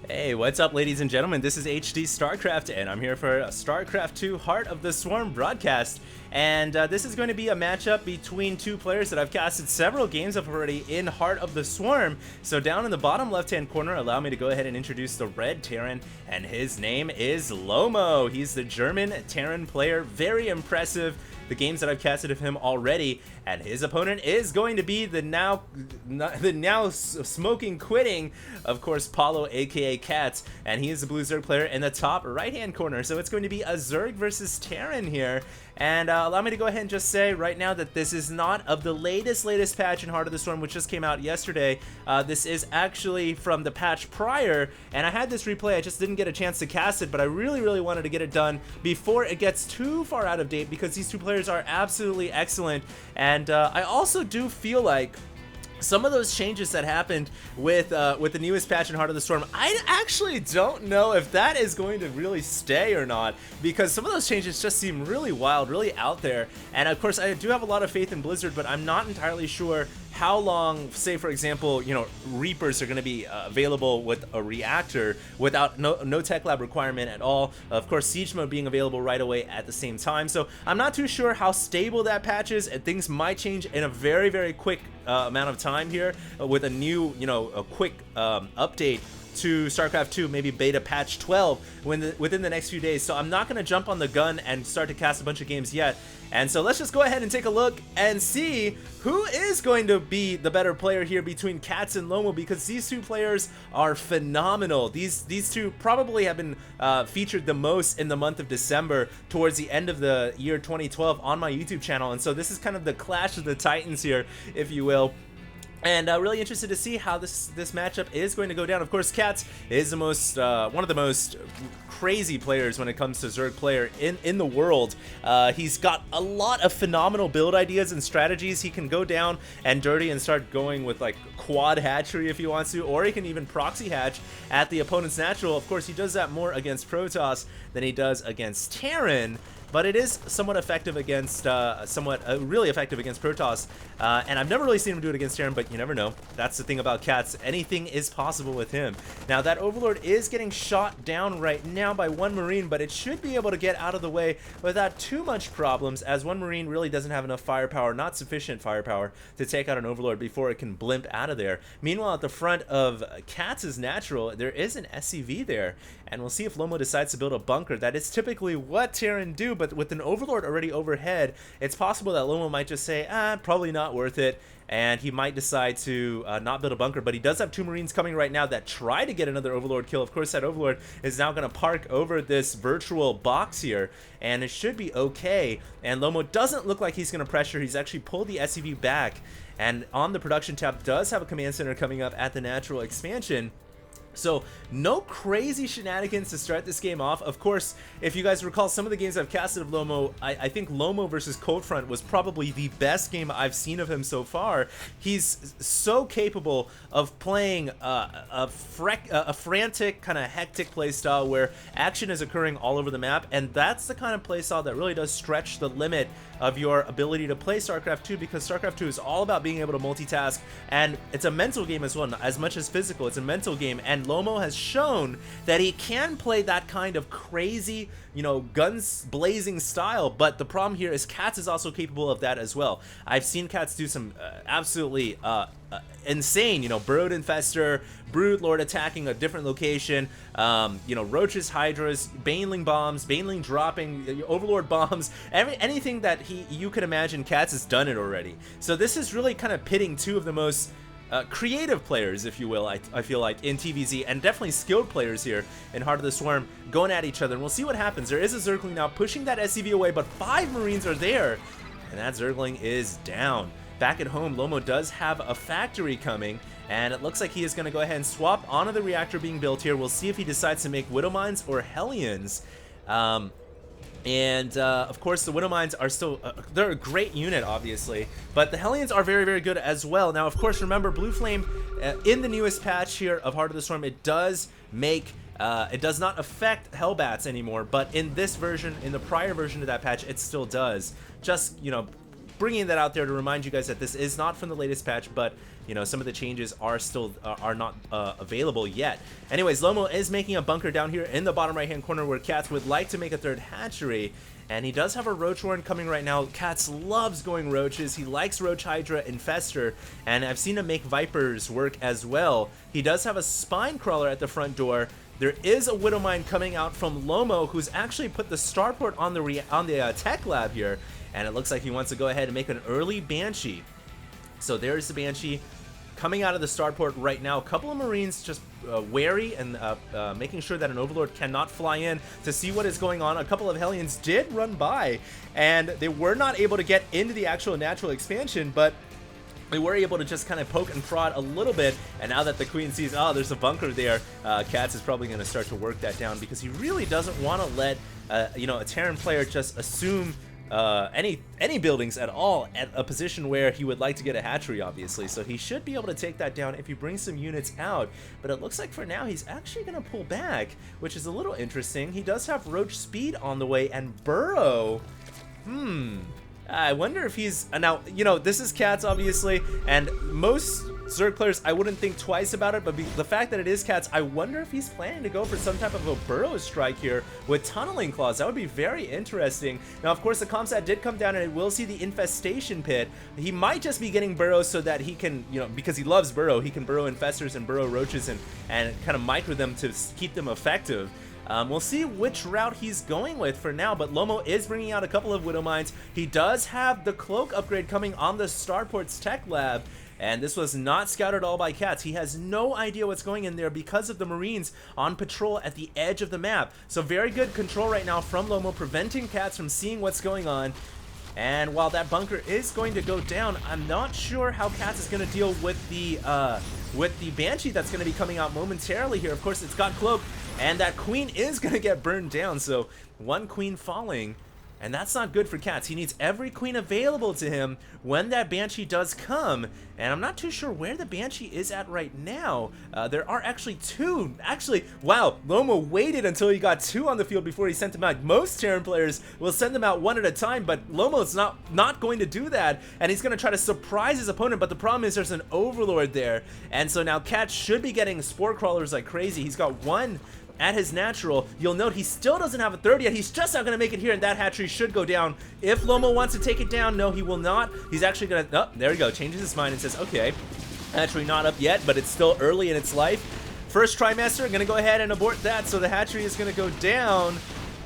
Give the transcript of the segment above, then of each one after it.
Hey, what's up, ladies and gentlemen? This is HD StarCraft, and I'm here for StarCraft 2 Heart of the Swarm broadcast. And this is going to be a matchup between two players that I've casted several games of already in Heart of the Swarm. So down in the bottom left-hand corner, allow me to go ahead and introduce the red Terran, and his name is Lomo. He's the German Terran player, very impressive. The games that I've casted of him already, and his opponent is going to be the now smoking, quitting, of course, Paulo, aka Catz, and he is the blue Zerg player in the top right-hand corner. So it's going to be a Zerg versus Terran here. And allow me to go ahead and just say right now that this is not of the latest patch in Heart of the Storm, which just came out yesterday. This is actually from the patch prior, and I had this replay. I just didn't get a chance to cast it, but I really wanted to get it done before it gets too far out of date, because these two players are absolutely excellent. And I also do feel like some of those changes that happened with the newest patch in Heart of the Storm, I actually don't know if that is going to really stay or not, because some of those changes just seem really wild, really out there. And of course, I do have a lot of faith in Blizzard, but I'm not entirely sure how long, say for example, Reapers are going to be available with a reactor without no tech lab requirement at all. Of course, Siege mode being available right away at the same time. So I'm not too sure how stable that patch is, and things might change in a very quick amount of time here with a new, a quick update to StarCraft 2, maybe beta patch 12 within the next few days. So I'm not going to jump on the gun and start to cast a bunch of games yet. And so let's just go ahead and take a look and see who is going to be the better player here between Catz and Lomo, because these two players are phenomenal. These two probably have been featured the most in the month of December towards the end of the year 2012 on my YouTube channel. And so this is kind of the clash of the titans here, if you will. And really interested to see how this matchup is going to go down. Of course, Catz is the most one of the most crazy players when it comes to Zerg player in the world. He's got a lot of phenomenal build ideas and strategies. He can go down and dirty and start going with like quad hatchery if he wants to, or he can even proxy hatch at the opponent's natural. Of course, he does that more against Protoss than he does against Terran, but it is somewhat effective against, really effective against Protoss. And I've never really seen him do it against Terran, but you never know. That's the thing about Catz. Anything is possible with him. Now, that Overlord is getting shot down right now by one Marine, but it should be able to get out of the way without too much problems, as one Marine really doesn't have enough firepower, not sufficient firepower, to take out an Overlord before it can blimp out of there. Meanwhile, at the front of Catz's natural, there is an SCV there, and we'll see if Lomo decides to build a bunker. That is typically what Terran do, but with an Overlord already overhead, it's possible that Lomo might just say, probably not worth it, and he might decide to not build a bunker. But he does have two Marines coming right now that try to get another Overlord kill. Of course, that Overlord is now going to park over this virtual box here, and it should be okay. And Lomo doesn't look like he's going to pressure. He's actually pulled the SCV back, and on the production tab does have a command center coming up at the natural expansion. So no crazy shenanigans to start this game off. Of course, if you guys recall some of the games I've casted of Lomo, I think Lomo versus Coldfront was probably the best game I've seen of him so far. He's so capable of playing a frantic, kind of hectic playstyle where action is occurring all over the map, and that's the kind of playstyle that really does stretch the limit of your ability to play StarCraft 2, because StarCraft 2 is all about being able to multitask, and it's a mental game as well, as much as physical. It's a mental game, and Lomo has shown that he can play that kind of crazy, guns blazing style. But the problem here is Catz is also capable of that as well. I've seen Catz do some absolutely insane, Burrowed Infestor, Brood Lord attacking a different location, Roaches, Hydras, Baneling bombs, Baneling dropping, Overlord bombs, anything that you could imagine, Catz has done it already. So this is really kind of pitting two of the most creative players, if you will, I feel like, in TVZ, and definitely skilled players here in Heart of the Swarm going at each other. And we'll see what happens. There is a Zergling now pushing that SCV away, but 5 Marines are there, and that Zergling is down. Back at home, Lomo does have a factory coming, and it looks like he is going to go ahead and swap onto the reactor being built here. We'll see if he decides to make Widow Mines or Hellions. Of course, the Widow Mines are still, they're a great unit, obviously, but the Hellions are very good as well. Now, of course, remember, Blue Flame, in the newest patch here of Heart of the Storm, it does make, it does not affect Hellbats anymore, but in this version, in the prior version of that patch, it still does. Just, bringing that out there to remind you guys that this is not from the latest patch, but you know, some of the changes are still are not available yet. Anyways, Lomo is making a bunker down here in the bottom right hand corner where Catz would like to make a third hatchery. And he does have a Roach Warren coming right now. Catz loves going Roaches. He likes Roach Hydra Infester, and I've seen him make Vipers work as well. He does have a Spine Crawler at the front door. There is a Widow Mine coming out from Lomo, who's actually put the starport on the tech lab here, and it looks like he wants to go ahead and make an early Banshee. So there's the Banshee coming out of the starport right now. A couple of Marines just wary and making sure that an Overlord cannot fly in to see what is going on. A couple of Hellions did run by, and they were not able to get into the actual natural expansion, but they were able to just kind of poke and prod a little bit. And now that the Queen sees, oh, there's a bunker there, Catz is probably going to start to work that down, because he really doesn't want to let you know, a Terran player just assume any buildings at all at a position where he would like to get a hatchery, obviously. So he should be able to take that down if he brings some units out, but it looks like for now he's actually going to pull back, which is a little interesting. He does have Roach Speed on the way and Burrow. I wonder if he's now, you know, this is Catz obviously, and most Zerg players, I wouldn't think twice about it, but the fact that it is Catz, I wonder if he's planning to go for some type of a burrow strike here with tunneling claws. That would be very interesting. Now, of course, the comsat did come down, and it will see the infestation pit. He might just be getting burrows so that he can, you know, because he loves burrow, he can burrow infestors and burrow roaches and kind of micro them to keep them effective. We'll see which route he's going with for now, but Lomo is bringing out a couple of Widow Mines. He does have the Cloak upgrade coming on the Starport's Tech Lab, and this was not scouted at all by Catz. He has no idea what's going in there because of the Marines on patrol at the edge of the map. So very good control right now from Lomo, preventing Catz from seeing what's going on. And while that bunker is going to go down, I'm not sure how Catz is going to deal with the Banshee that's going to be coming out momentarily here. Of course, it's got Cloak, and that Queen is going to get burned down. So one Queen falling, and that's not good for Catz. He needs every Queen available to him when that Banshee does come. And I'm not too sure where the Banshee is at right now. There are actually two. Actually, wow, Lomo waited until he got two on the field before he sent them out. Most Terran players will send them out one at a time, but Lomo's not going to do that. And he's going to try to surprise his opponent, but the problem is there's an Overlord there. And so now Catz should be getting Spore Crawlers like crazy. He's got one at his natural. You'll note he still doesn't have a third yet. He's just not going to make it here, and that hatchery should go down. If Lomo wants to take it down, no, he will not. He's actually going to, oh, there we go, changes his mind and says, okay, hatchery not up yet, but it's still early in its life. First trimester, going to go ahead and abort that, so the hatchery is going to go down,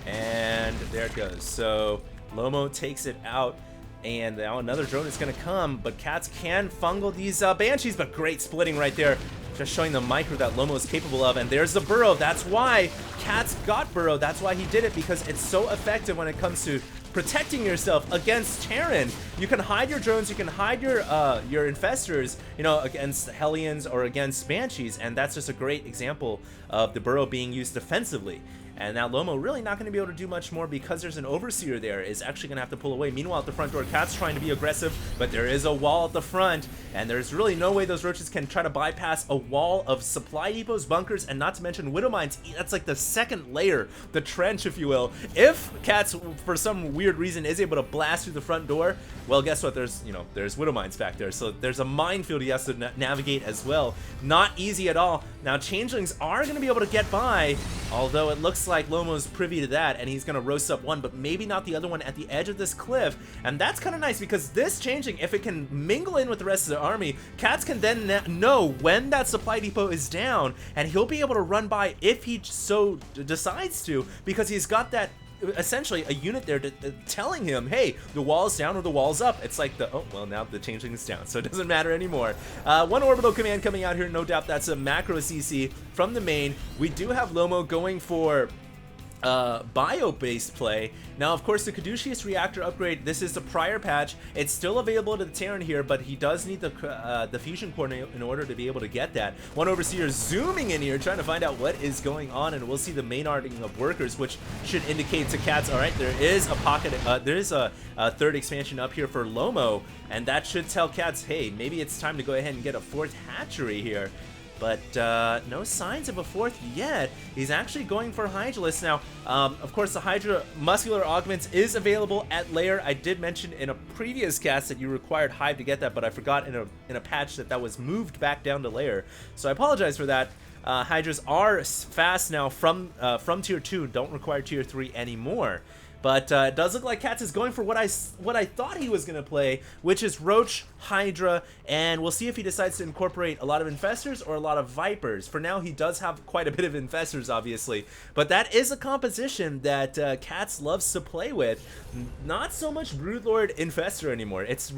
and there it goes. So Lomo takes it out, and now another drone is going to come, but Catz can fungal these Banshees, but great splitting right there. Just showing the micro that Lomo is capable of, and there's the burrow. That's why Catz got burrow. That's why he did it, because it's so effective when it comes to protecting yourself against Terran. You can hide your drones, you can hide your infestors, you know, against Hellions or against Banshees, and that's just a great example of the burrow being used defensively. And now Lomo really not going to be able to do much more because there's an Overseer there, is actually going to have to pull away. Meanwhile, at the front door, Catz trying to be aggressive, but there is a wall at the front, and there's really no way those roaches can try to bypass a wall of supply depots, bunkers, and not to mention Widow Mines. That's like the second layer, the trench, if you will. If Catz, for some weird reason, is able to blast through the front door, well, guess what? There's, you know, there's Widow Mines back there, so there's a minefield he has to navigate as well. Not easy at all. Now, Changelings are going to be able to get by, although it looks like Lomo's privy to that, and he's going to roast up one, but maybe not the other one at the edge of this cliff. And that's kind of nice, because this Changeling, if it can mingle in with the rest of the army, Catz can then know when that supply depot is down, and he'll be able to run by if he so decides to, because he's got that, essentially a unit there telling him, hey, the wall's down or the wall's up. It's like the, oh, well, now the Changeling is down, so it doesn't matter anymore. One orbital command coming out here, no doubt that's a macro CC from the main. We do have Lomo going for bio-based play. Now, of course, the Caduceus reactor upgrade, this is the prior patch. It's still available to the Terran here, but he does need the fusion core in order to be able to get that. One Overseer zooming in here, trying to find out what is going on, and we'll see the main arting of workers, which should indicate to Catz, all right, there is a pocket, there is a third expansion up here for Lomo, and that should tell Catz, hey, maybe it's time to go ahead and get a fourth hatchery here. but no signs of a fourth yet. He's actually going for Hydralisk now. Of course, the Hydra Muscular Augments is available at Lair. I did mention in a previous cast that you required Hive to get that, but I forgot in a patch that was moved back down to Lair. So I apologize for that. Hydras are fast now from tier 2, don't require tier 3 anymore. But it does look like Catz is going for what I thought he was going to play, which is Roach, Hydra, and we'll see if he decides to incorporate a lot of Infestors or a lot of Vipers. For now, he does have quite a bit of Infestors, obviously, but that is a composition that Catz loves to play with. Not so much Broodlord Infestor anymore. It's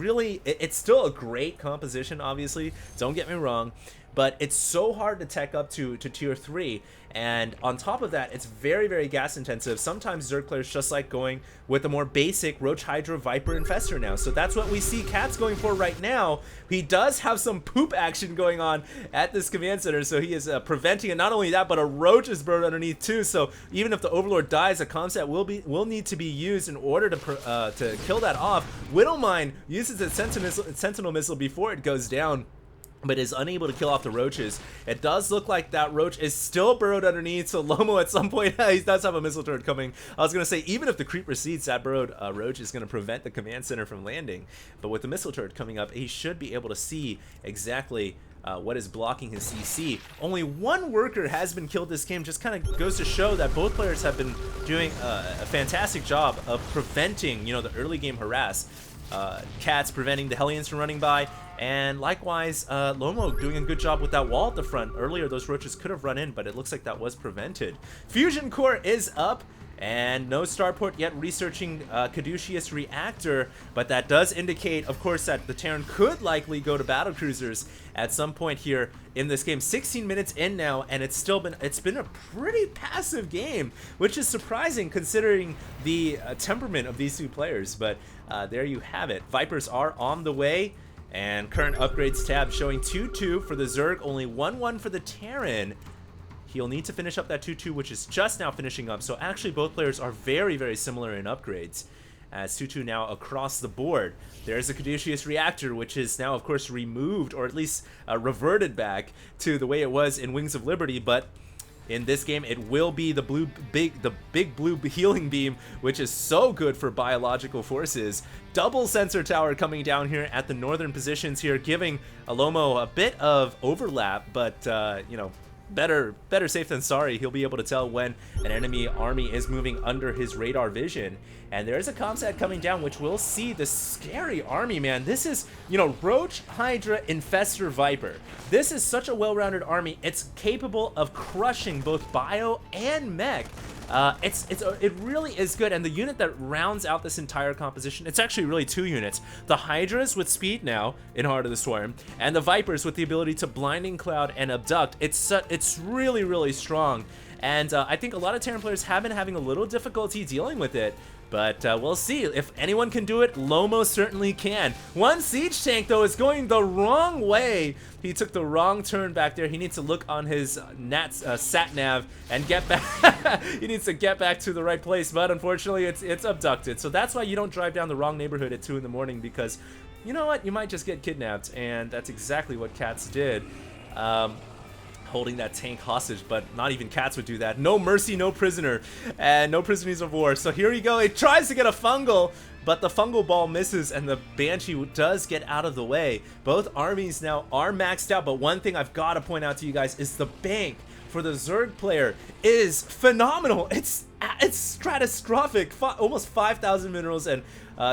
still a great composition, obviously, don't get me wrong, but it's so hard to tech up to tier 3, and on top of that, it's very, very gas intensive. Sometimes Zerg players just like going with a more basic Roach, Hydra, Viper, Infestor now. So that's what we see Catz going for right now. He does have some poop action going on at this command center, so he is preventing it. Not only that, but a Roach is burned underneath too. So even if the Overlord dies, a comset will need to be used in order to kill that off. Widowmine uses its Sentinel Missile before it goes down, but is unable to kill off the roaches. It does look like that roach is still burrowed underneath, so Lomo at some point, he does have a missile turret coming. I was going to say, even if the creep recedes, that burrowed roach is going to prevent the command center from landing. But with the missile turret coming up, he should be able to see exactly what is blocking his CC. Only one worker has been killed this game. Just kind of goes to show that both players have been doing a fantastic job of preventing, the early game harass. Catz preventing the Hellions from running by, and likewise Lomo doing a good job with that wall at the front. Earlier those roaches could have run in, but it looks like that was prevented. Fusion Core is up, and no starport yet researching Caduceus Reactor, but that does indicate, of course, that the Terran could likely go to battle cruisers at some point here in this game. 16 minutes in now, and it's been a pretty passive game, which is surprising considering the temperament of these two players. But there you have it. Vipers are on the way, and current upgrades tab showing 2-2 for the Zerg, only 1-1 for the Terran. He'll need to finish up that 2-2, which is just now finishing up. So actually both players are very, very similar in upgrades. As 2-2 now across the board. There's a Caduceus Reactor, which is now, of course, removed, or at least reverted back to the way it was in Wings of Liberty. But in this game, it will be the big blue healing beam, which is so good for biological forces. Double sensor tower coming down here at the northern positions here, giving Lomo a bit of overlap, but better safe than sorry. He'll be able to tell when an enemy army is moving under his radar vision. And there's a comsat coming down, which we'll see the scary army, man. This is, Roach, Hydra, Infestor, Viper. This is such a well-rounded army. It's capable of crushing both bio and mech. It really is good, and the unit that rounds out this entire composition, it's actually really two units. The Hydras with speed now in Heart of the Swarm, and the Vipers with the ability to Blinding Cloud and Abduct. It's really, really strong, and I think a lot of Terran players have been having a little difficulty dealing with it. But we'll see. If anyone can do it, Lomo certainly can. One siege tank, though, is going the wrong way. He took the wrong turn back there. He needs to look on his sat-nav and get back. He needs to get back to the right place, but unfortunately, it's abducted. So that's why you don't drive down the wrong neighborhood at 2 in the morning, because you know what? You might just get kidnapped, and that's exactly what Catz did. Holding that tank hostage, but not even Catz would do that. No mercy, no prisoner, and no prisoners of war. So here we go. It tries to get a fungal, but the fungal ball misses, and the Banshee does get out of the way. Both armies now are maxed out, but one thing I've got to point out to you guys is the bank for the Zerg player is phenomenal. It's stratospheric. Almost 5,000 minerals and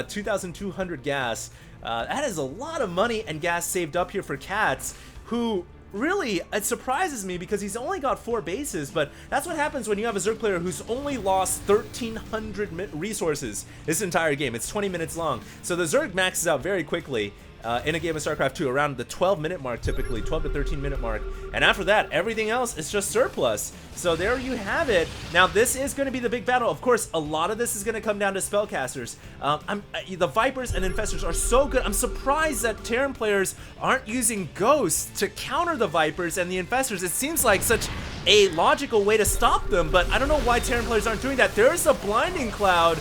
2,200 gas. That is a lot of money and gas saved up here for Catz, who really, it surprises me because he's only got 4 bases, but that's what happens when you have a Zerg player who's only lost 1,300 resources this entire game. It's 20 minutes long. So the Zerg maxes out very quickly in a game of StarCraft 2, around the 12-minute mark typically, 12 to 13-minute mark. And after that, everything else is just surplus. So there you have it. Now, this is going to be the big battle. Of course, a lot of this is going to come down to spellcasters. The Vipers and Infestors are so good. I'm surprised that Terran players aren't using Ghosts to counter the Vipers and the Infestors. It seems like such a logical way to stop them, but I don't know why Terran players aren't doing that. There's a Blinding Cloud,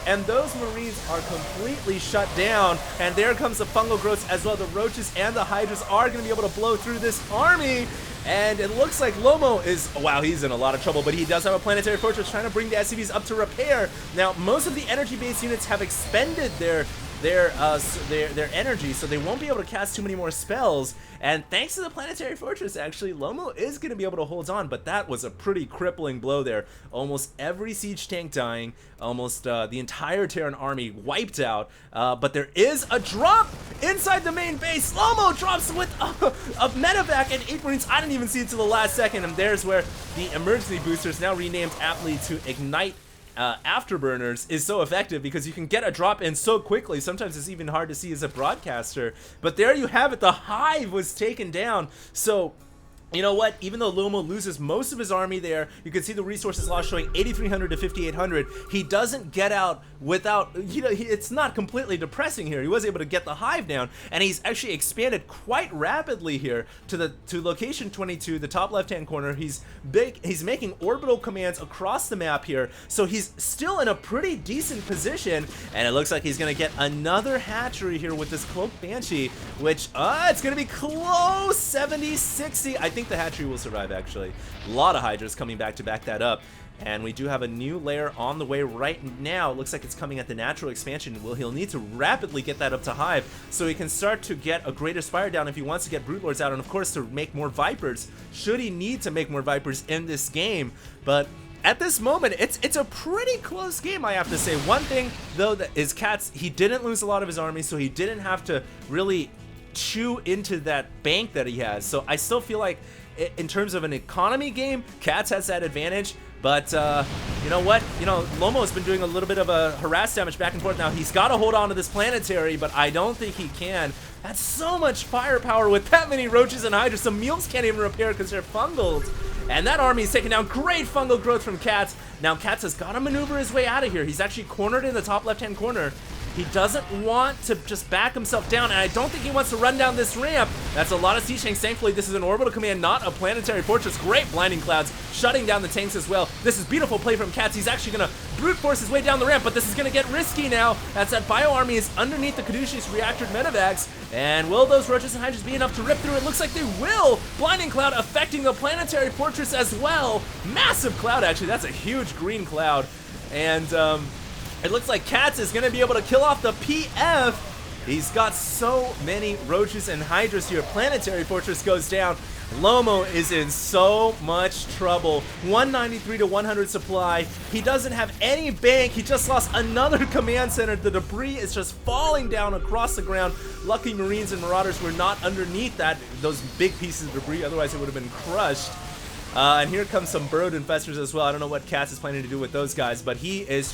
and those Marines are completely shut down. And there comes the fungal growths as well. The roaches and the hydras are going to be able to blow through this army. And it looks like Lomo is, wow, he's in a lot of trouble, but he does have a planetary fortress trying to bring the SCVs up to repair. Now, most of the energy-based units have expended their energy, so they won't be able to cast too many more spells. And thanks to the planetary fortress, actually, Lomo is going to be able to hold on, but that was a pretty crippling blow there. Almost every siege tank dying, almost the entire Terran army wiped out, but there is a drop inside the main base. Lomo drops with a medevac and 8 Marines. I didn't even see it till the last second, and there's where the emergency boosters, now renamed aptly to Ignite Afterburners, is so effective because you can get a drop in so quickly. Sometimes it's even hard to see as a broadcaster, but there you have it. The hive was taken down. So you know what? Even though Lomo loses most of his army there, you can see the resources lost showing 8,300 to 5,800. He doesn't get out without, you know, it's not completely depressing here. He was able to get the hive down, and he's actually expanded quite rapidly here to location 22, the top left-hand corner. He's making orbital commands across the map here, so he's still in a pretty decent position, and it looks like he's gonna get another hatchery here with this Cloaked Banshee, which, it's gonna be close, 70, 60. I think the hatchery will survive, actually. A lot of hydras coming back to back that up. And we do have a new layer on the way right now. It looks like it's coming at the natural expansion. Well, he'll need to rapidly get that up to hive so he can start to get a greater spire down if he wants to get Brood Lords out, and of course to make more Vipers, should he need to make more Vipers in this game. But at this moment, it's a pretty close game, I have to say. One thing, though, that is HOTS, he didn't lose a lot of his army, so he didn't have to really chew into that bank that he has. So I still feel like in terms of an economy game, HOTS has that advantage. But you know what? You know, Lomo has been doing a little bit of a harass damage back and forth. Now he's got to hold on to this planetary, but I don't think he can. That's so much firepower with that many roaches and hydras. Some mules can't even repair because they're fungled. And that army is taking down great fungal growth from HOTS. Now HOTS has got to maneuver his way out of here. He's actually cornered in the top left-hand corner. He doesn't want to just back himself down, and I don't think he wants to run down this ramp. That's a lot of siege tanks. Thankfully, this is an orbital command, not a planetary fortress. Great blinding clouds, shutting down the tanks as well. This is beautiful play from HOTS. He's actually going to brute force his way down the ramp, but this is going to get risky now. That's that bio army is underneath the Caduceus reactor medevacs. And will those roaches and hydras be enough to rip through? It looks like they will. Blinding cloud affecting the planetary fortress as well. Massive cloud, actually. That's a huge green cloud. And it looks like HOTS is going to be able to kill off the PF. He's got so many roaches and hydras here. Planetary fortress goes down. Lomo is in so much trouble. 193 to 100 supply. He doesn't have any bank. He just lost another command center. The debris is just falling down across the ground. Lucky Marines and Marauders were not underneath those big pieces of debris. Otherwise, it would have been crushed. And here comes some burrowed infestors as well. I don't know what HOTS is planning to do with those guys, but he's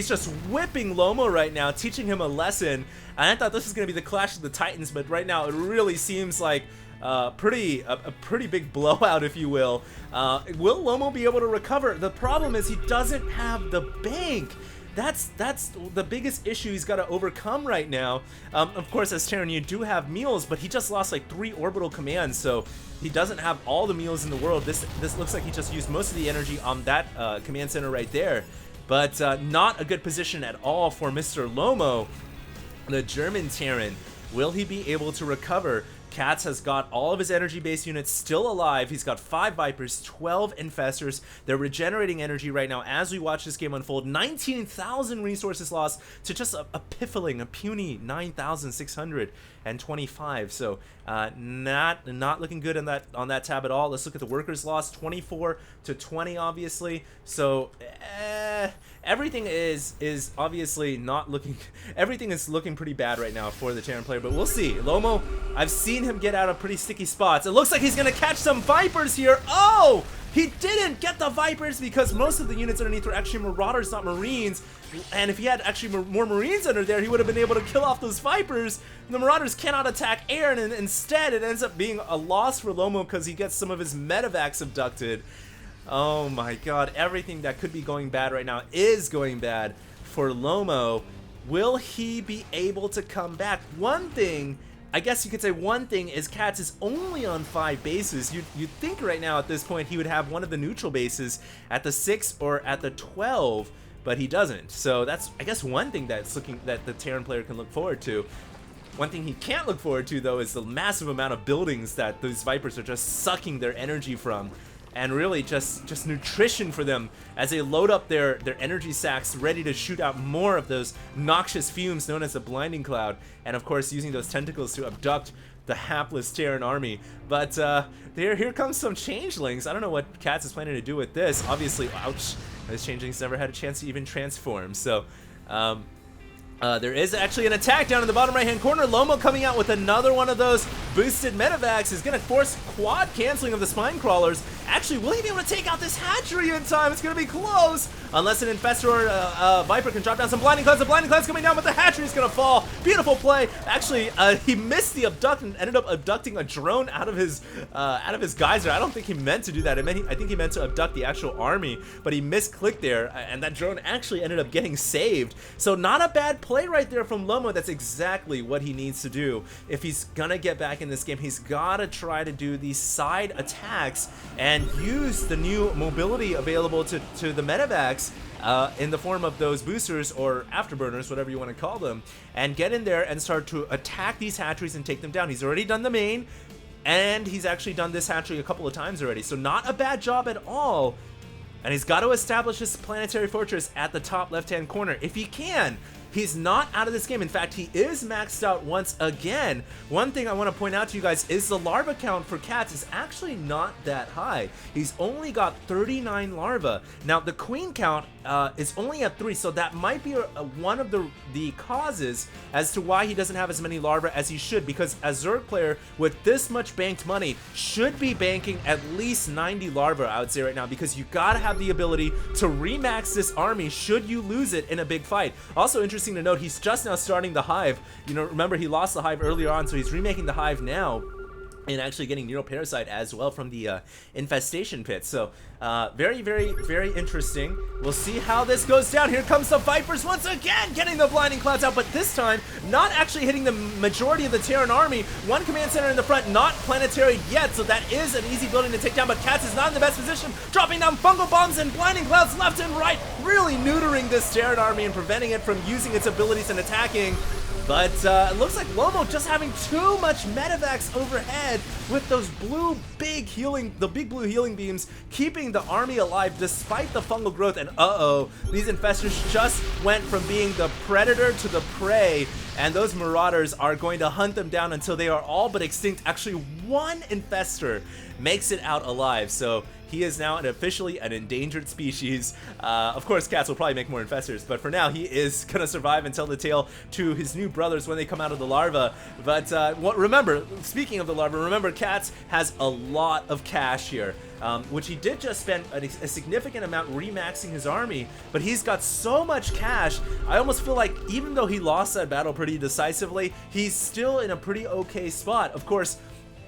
just whipping Lomo right now, teaching him a lesson. And I thought this was going to be the Clash of the Titans, but right now it really seems like a pretty big blowout, if you will. Will Lomo be able to recover? The problem is he doesn't have the bank. That's the biggest issue he's got to overcome right now. Of course, as Terran, you do have meals, but he just lost like 3 orbital commands, so he doesn't have all the meals in the world. This looks like he just used most of the energy on that command center right there. But not a good position at all for Mr. Lomo, the German Terran. Will he be able to recover? HOTS has got all of his energy-based units still alive. He's got 5 Vipers, 12 Infestors. They're regenerating energy right now as we watch this game unfold. 19,000 resources lost to just a piffling, a puny 9,625. So not looking good on that tab at all. Let's look at the workers lost, 24 to 20, obviously. So everything is obviously not looking. Everything is looking pretty bad right now for the Terran player, but we'll see. Lomo, I've seen him get out of pretty sticky spots. It looks like he's gonna catch some Vipers here. Oh, he didn't get the Vipers because most of the units underneath were actually Marauders, not Marines. And if he had actually more Marines under there, he would have been able to kill off those Vipers. The Marauders cannot attack air, and instead it ends up being a loss for Lomo because he gets some of his medevacs abducted. Oh my god, everything that could be going bad right now is going bad for Lomo. Will he be able to come back? One thing, I guess you could say one thing, is HOTS is only on 5 bases. You'd think right now at this point he would have one of the neutral bases at the 6 or at the 12. but he doesn't. So that's, I guess, one thing that the Terran player can look forward to. One thing he can't look forward to, though, is the massive amount of buildings that those Vipers are just sucking their energy from. And really just nutrition for them as they load up their energy sacks ready to shoot out more of those noxious fumes known as the blinding cloud. And of course using those tentacles to abduct the hapless Terran army. But here comes some changelings. I don't know what HOTS is planning to do with this. Obviously, ouch, those changelings never had a chance to even transform. So there is actually an attack down in the bottom right-hand corner. Lomo coming out with another one of those boosted medevacs is going to force quad canceling of the spine crawlers. Actually, will he be able to take out this hatchery in time? It's going to be close. Unless an infestor or a Viper can drop down some blinding clouds. The blinding clouds coming down, but the hatchery is going to fall. Beautiful play. Actually, he missed the abduct and ended up abducting a drone out of his geyser. I don't think he meant to do that. I think he meant to abduct the actual army, but he misclicked there, and that drone actually ended up getting saved. So not a bad play right there from Lomo. That's exactly what he needs to do. If he's gonna get back in this game, he's gotta try to do these side attacks and use the new mobility available to the medevacs in the form of those boosters or afterburners, whatever you want to call them, and get in there and start to attack these hatcheries and take them down. He's already done the main, and he's actually done this hatchery a couple of times already, so not a bad job at all. And he's got to establish his planetary fortress at the top left-hand corner if he can. He's not out of this game. In fact, he is maxed out once again. One thing I want to point out to you guys is the larva count for HOTS is actually not that high. He's only got 39 larvae. Now, the queen count is only at 3, so that might be one of the causes as to why he doesn't have as many larvae as he should, because a Zerg player with this much banked money should be banking at least 90 larvae, I would say right now, because you gotta have the ability to remax this army should you lose it in a big fight. Also interesting to note, he's just now starting the hive. You know, remember he lost the hive earlier on, so he's remaking the hive now and actually getting Neuroparasite as well from the infestation pit. So very, very, very interesting. We'll see how this goes down. Here comes the Vipers once again, getting the blinding clouds out, but this time not actually hitting the majority of the Terran army. One command center in the front, not planetary yet, so that is an easy building to take down, but HOTS is not in the best position, dropping down fungal bombs and blinding clouds left and right, really neutering this Terran army and preventing it from using its abilities and attacking. But it looks like Lomo just having too much medevacs overhead with those big blue healing beams, keeping the army alive despite the fungal growth. And these infestors just went from being the predator to the prey, and those marauders are going to hunt them down until they are all but extinct. Actually, one infestor makes it out alive, so he is now officially an endangered species. Of course, HOTS will probably make more infestors, but for now, he is gonna survive and tell the tale to his new brothers when they come out of the larva. But remember, speaking of the larva, remember HOTS has a lot of cash here, which he did just spend a significant amount remaxing his army, but he's got so much cash, I almost feel like even though he lost that battle pretty decisively, he's still in a pretty okay spot. Of course,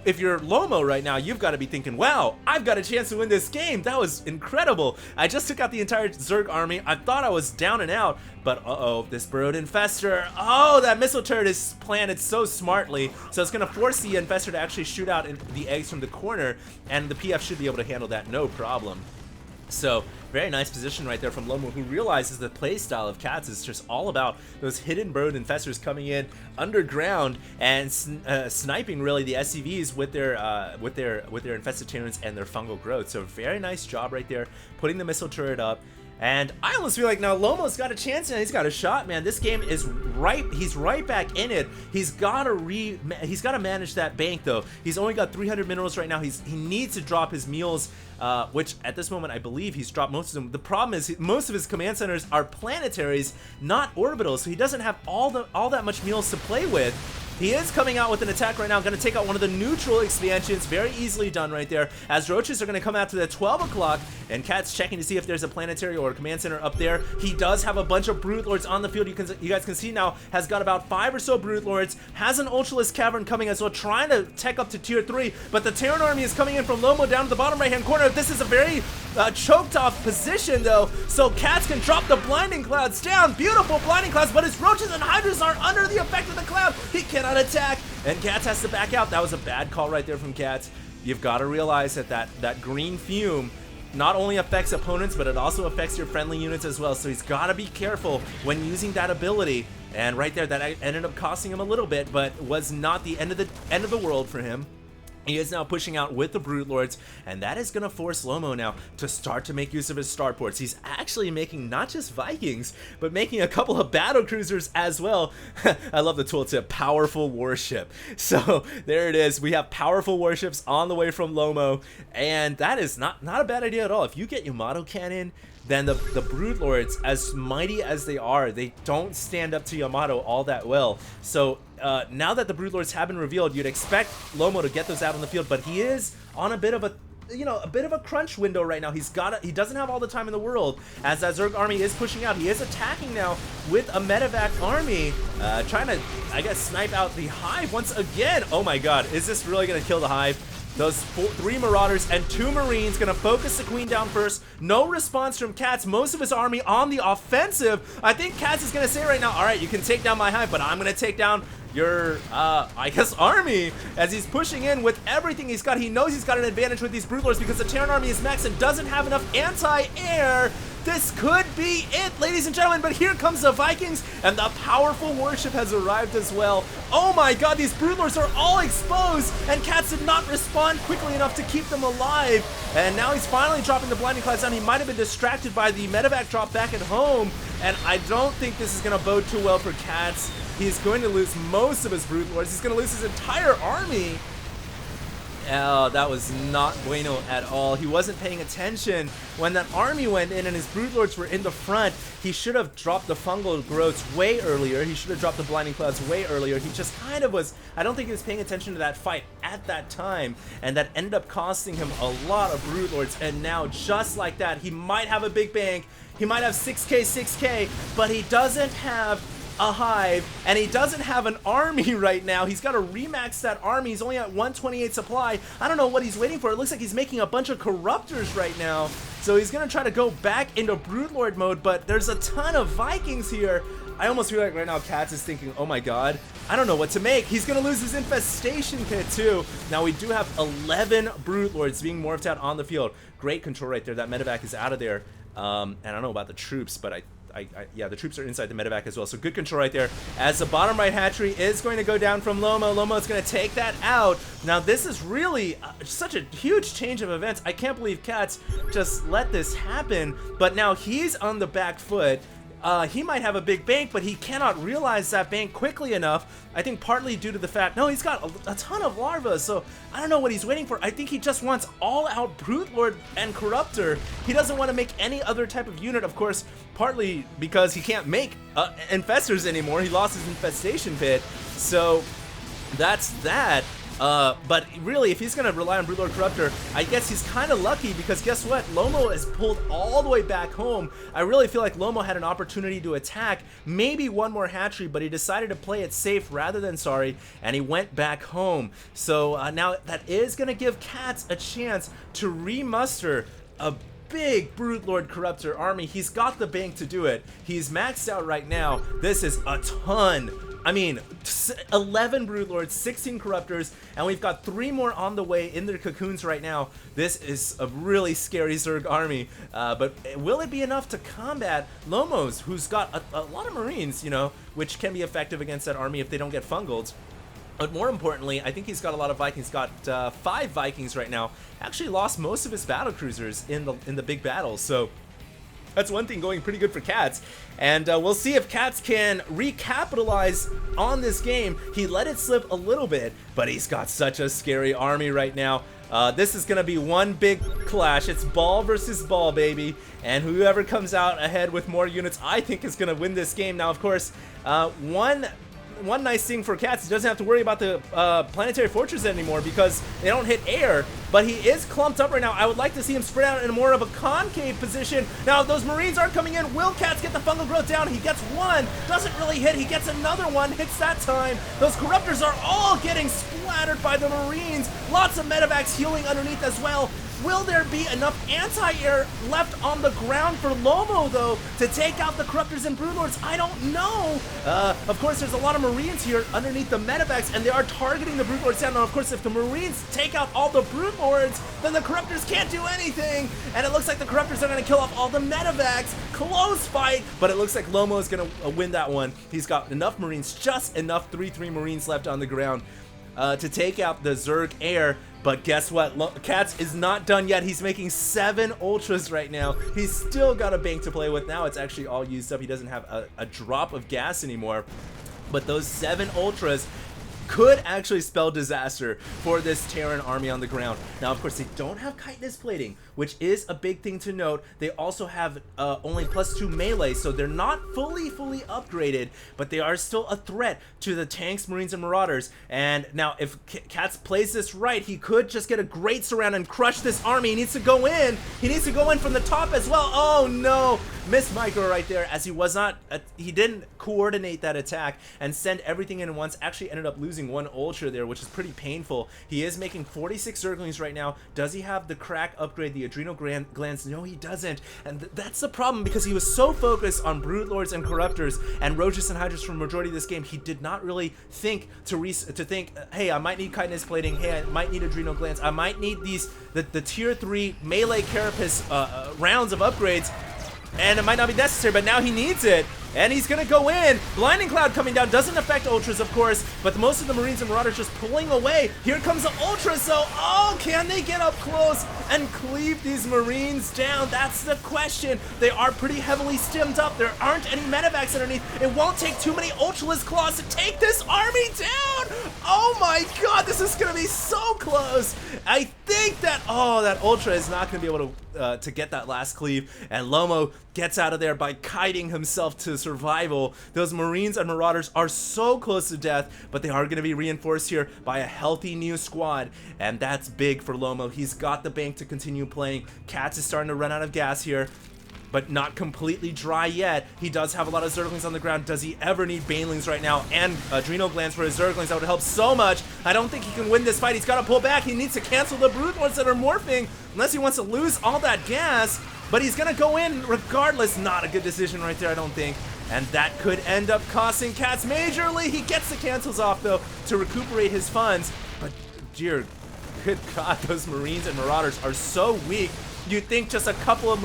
if you're Lomo right now, you've got to be thinking, wow, I've got a chance to win this game. That was incredible. I just took out the entire Zerg army. I thought I was down and out, but this burrowed infestor. Oh, that missile turret is planted so smartly. So it's going to force the infestor to actually shoot out the eggs from the corner, and the PF should be able to handle that no problem. So, very nice position right there from Lomo, who realizes the playstyle of HOTS is just all about those hidden burrowed infestors coming in underground and sniping really the SCVs with their infested Terrans and their fungal growth. So very nice job right there, putting the missile turret up. And I almost feel like now Lomo's got a chance and he's got a shot, man. This game is he's right back in it. He's got to manage that bank though. He's only got 300 minerals right now. He needs to drop his meals, which at this moment I believe he's dropped most of them. The problem is most of his command centers are planetaries, not orbitals, so he doesn't have all that much meals to play with. He is coming out with an attack right now, going to take out one of the neutral expansions. Very easily done right there, as roaches are going to come out to the 12 o'clock, and HOTS checking to see if there's a planetary or a command center up there. He does have a bunch of Brute Lords on the field. You guys can see now, has got about 5 or so Brute Lords, has an Ultralisk Cavern coming as well, trying to tech up to tier 3, but the Terran army is coming in from Lomo down to the bottom right-hand corner. This is a very choked off position though, so HOTS can drop the blinding clouds down. Beautiful blinding clouds, but his roaches and hydras are under the effect of the cloud. He cannot attack, and HOTS has to back out. That was a bad call right there from HOTS. You've got to realize that green fume not only affects opponents, but it also affects your friendly units as well. So he's got to be careful when using that ability. And right there, that ended up costing him a little bit, but was not the end of the world for him. He is now pushing out with the Brute Lords, and that is going to force Lomo now to start to make use of his starports. He's actually making not just Vikings, but making a couple of battle cruisers as well. I love the tooltip, powerful warship. So there it is. We have powerful warships on the way from Lomo, and that is not a bad idea at all. If you get Yamato Cannon, then the Brute Lords, as mighty as they are, they don't stand up to Yamato all that well. So now that the Brute Lords have been revealed, you'd expect Lomo to get those out on the field, but he is on a bit of a crunch window right now. He doesn't have all the time in the world, as that Zerg army is pushing out. He is attacking now with a medevac army, trying to, I guess, snipe out the Hive once again. Oh my god, is this really gonna kill the Hive? Those 3 Marauders and 2 Marines gonna focus the Queen down first. No response from Catz. Most of his army on the offensive. I think Catz is gonna say right now, all right, you can take down my Hive, but I'm gonna take down your, I guess, army, as he's pushing in with everything he's got. He knows he's got an advantage with these Brute Lords because the Terran army is maxed and doesn't have enough anti-air. This could be it, ladies and gentlemen, but here comes the Vikings, and the powerful warship has arrived as well. Oh my god, these Brute Lords are all exposed, and Catz did not respond quickly enough to keep them alive. And now he's finally dropping the Blinding Clouds down. He might have been distracted by the medevac drop back at home, and I don't think this is going to bode too well for Catz. He's going to lose most of his Brute Lords. He's going to lose his entire army. Oh, that was not bueno at all. He wasn't paying attention when that army went in and his Brute Lords were in the front. He should have dropped the Fungal Growths way earlier. He should have dropped the Blinding Clouds way earlier. He just kind of was, I don't think he was paying attention to that fight at that time, and that ended up costing him a lot of Brute Lords. And now, just like that, he might have a big bank. He might have 6k, but he doesn't have a Hive, and he doesn't have an army right now. He's got to remax that army. He's only at 128 supply. I don't know what he's waiting for. It looks like he's making a bunch of Corruptors right now. So he's going to try to go back into Brute Lord mode, but there's a ton of Vikings here. I almost feel like right now Catz is thinking, oh my god, I don't know what to make. He's going to lose his Infestation Pit too. Now we do have 11 Brute Lords being morphed out on the field. Great control right there. That medevac is out of there. And I don't know about the troops, but yeah, the troops are inside the medevac as well, so good control right there. As the bottom right hatchery is going to go down from Lomo, Lomo's going to take that out. Now this is really such a huge change of events. I can't believe Catz just let this happen, but now he's on the back foot. He might have a big bank, but he cannot realize that bank quickly enough. I think partly due to the fact, no, he's got a ton of larvae, so I don't know what he's waiting for. I think he just wants all-out Brute Lord and Corruptor. He doesn't want to make any other type of unit, of course, partly because he can't make Infestors anymore. He lost his Infestation Pit, so that's that. But really, if he's going to rely on Brute Lord Corruptor, I guess he's kind of lucky because guess what? Lomo is pulled all the way back home. I really feel like Lomo had an opportunity to attack maybe one more hatchery, but he decided to play it safe rather than sorry, and he went back home. So now that is going to give Catz a chance to remuster a big Brute Lord Corruptor army. He's got the bank to do it. He's maxed out right now. This is a ton. I mean, 11 Brute Lords, 16 Corruptors, and we've got 3 more on the way in their cocoons right now. This is a really scary Zerg army, but will it be enough to combat Lomo's, who's got a lot of Marines, you know, which can be effective against that army if they don't get fungled. But more importantly, I think he's got a lot of Vikings. Got 5 Vikings right now. Actually lost most of his battle cruisers in the big battles, so that's one thing going pretty good for Catz. And we'll see if Catz can recapitalize on this game. He let it slip a little bit, but he's got such a scary army right now. This is going to be one big clash. It's ball versus ball, baby. And whoever comes out ahead with more units, I think, is going to win this game. Now, of course, one nice thing for Catz, he doesn't have to worry about the planetary fortress anymore because they don't hit air, but he is clumped up right now. I would like to see him spread out in more of a concave position. Now, if those Marines aren't coming in, will Catz get the fungal growth down? He gets one, doesn't really hit, he gets another one, hits that time. Those Corruptors are all getting splattered by the Marines. Lots of medevacs healing underneath as well. Will there be enough anti-air left on the ground for Lomo, though, to take out the Corruptors and Broodlords? I don't know. Of course, there's a lot of Marines here underneath the medevacs, and they are targeting the Broodlords down. Now, of course, if the Marines take out all the Broodlords, then the Corruptors can't do anything. And it looks like the Corruptors are going to kill off all the medevacs. Close fight, but it looks like Lomo is going to win that one. He's got enough Marines, just enough 3-3 Marines left on the ground to take out the Zerg Air. But guess what? Catz is not done yet. He's making 7 Ultras right now. He's still got a bank to play with. Now it's actually all used up. He doesn't have a drop of gas anymore. But those 7 Ultras could actually spell disaster for this Terran army on the ground. Now, of course, they don't have chitinous plating, which is a big thing to note. They also have only +2 melee, so they're not fully upgraded, but they are still a threat to the tanks, Marines, and Marauders. And now, if Catz plays this right, he could just get a great surround and crush this army. He needs to go in. He needs to go in from the top as well. Oh, no. Missed micro right there, as he was not, he didn't coordinate that attack and send everything in at once. Actually ended up losing 1 Ultra there, which is pretty painful. He is making 46 Zerglings right now. Does he have the crack upgrade, the adrenal glands? No, he doesn't. And that's the problem, because he was so focused on Broodlords and Corruptors and Roaches and Hydras for the majority of this game, he did not really think to think, hey, I might need chitinous plating, hey, I might need adrenal glands, I might need these, the tier 3 melee carapace rounds of upgrades. And it might not be necessary, but now he needs it. And he's gonna go in. Blinding Cloud coming down doesn't affect Ultras, of course, but most of the Marines and Marauders just pulling away. Here comes the Ultra, so, oh, can they get up close and cleave these Marines down? That's the question. They are pretty heavily stemmed up. There aren't any medevacs underneath. It won't take too many Ultraless Claws to take this army down. Oh my god, this is gonna be so close. I think that, oh, that Ultra is not gonna be able to get that last cleave, and Lomo gets out of there by kiting himself to survival. Those Marines and Marauders are so close to death, but they are going to be reinforced here by a healthy new squad, and that's big for Lomo. He's got the bank to continue playing. Catz is starting to run out of gas here, but not completely dry yet. He does have a lot of Zerglings on the ground. Does he ever need Banelings right now? And adrenal glands for his Zerglings. That would help so much. I don't think he can win this fight. He's got to pull back. He needs to cancel the Broodlords that are morphing, unless he wants to lose all that gas. But he's going to go in regardless. Not a good decision right there, I don't think. And that could end up costing Catz majorly. He gets the cancels off, though, to recuperate his funds. But, dear, good God, those Marines and Marauders are so weak. You'd think just a couple of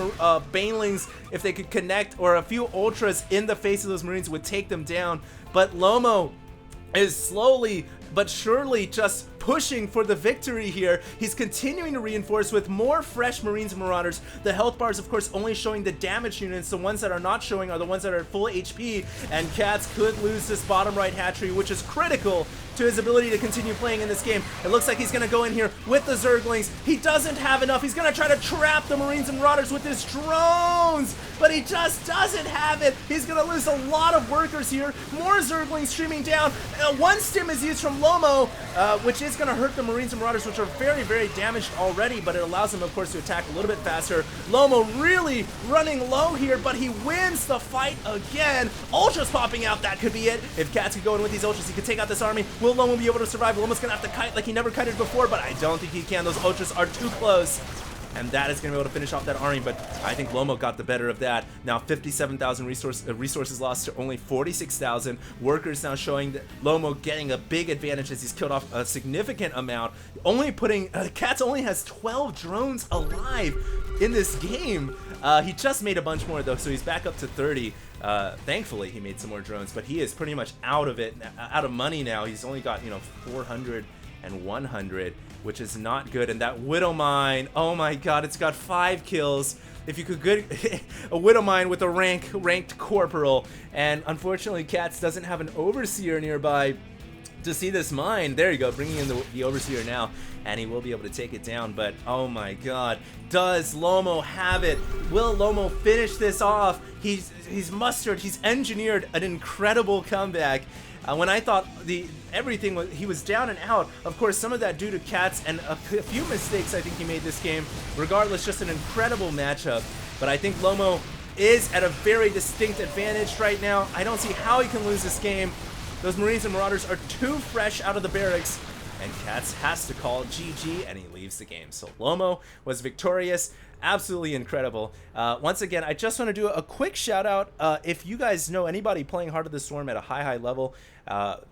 Banelings, if they could connect, or a few Ultras in the face of those Marines would take them down. But Lomo is slowly but surely just pushing for the victory here. He's continuing to reinforce with more fresh Marines and Marauders. The health bars, of course, only showing the damage units. The ones that are not showing are the ones that are at full HP, and Catz could lose this bottom right hatchery, which is critical to his ability to continue playing in this game. It looks like he's going to go in here with the Zerglings. He doesn't have enough. He's going to try to trap the Marines and Marauders with his drones, but he just doesn't have it. He's going to lose a lot of workers here. More Zerglings streaming down. One stim is used from Lomo, which is going to hurt the Marines and Marauders, which are very damaged already, but it allows them, of course, to attack a little bit faster. Lomo really running low here, but he wins the fight again. Ultras popping out. That could be it. If Catz could go in with these Ultras, he could take out this army. Will Lomo be able to survive? Lomo's gonna have to kite like he never kited before, but I don't think he can. Those Ultras are too close, and that is gonna be able to finish off that army, but I think Lomo got the better of that. Now 57,000 resources lost to only 46,000. Workers now showing that Lomo getting a big advantage as he's killed off a significant amount. Only putting, Catz only has 12 drones alive in this game. He just made a bunch more though, so he's back up to 30. Thankfully he made some more drones, but he is pretty much out of it, out of money now. He's only got, 400 and 100, which is not good. And that Widow Mine, oh my god, it's got 5 kills. If you could get a Widow Mine with a ranked corporal, and unfortunately Catz doesn't have an Overseer nearby to see this mine. There you go, bringing in the Overseer now, and he will be able to take it down. But oh my god, does Lomo have it? Will Lomo finish this off? He's engineered an incredible comeback. When I thought everything he was down and out. Of course, some of that due to Catz and a few mistakes I think he made this game. Regardless, just an incredible matchup. But I think Lomo is at a very distinct advantage right now. I don't see how he can lose this game. Those Marines and Marauders are too fresh out of the barracks. and Catz has to call GG, and he leaves the game. So Lomo was victorious. Absolutely incredible. Once again, I just want to do a quick shout out. If you guys know anybody playing Heart of the Storm at a high level,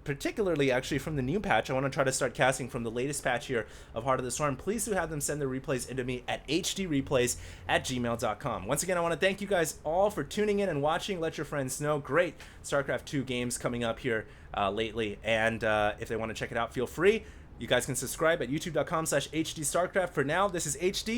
particularly actually from the new patch, I want to try to start casting from the latest patch here of Heart of the Storm. Please do have them send their replays into me at HDreplays@gmail.com. Once again, I want to thank you guys all for tuning in and watching. Let your friends know. Great StarCraft 2 games coming up here lately, and if they want to check it out, feel free. You guys can subscribe at youtube.com/HDStarcraft. For now, this is HD.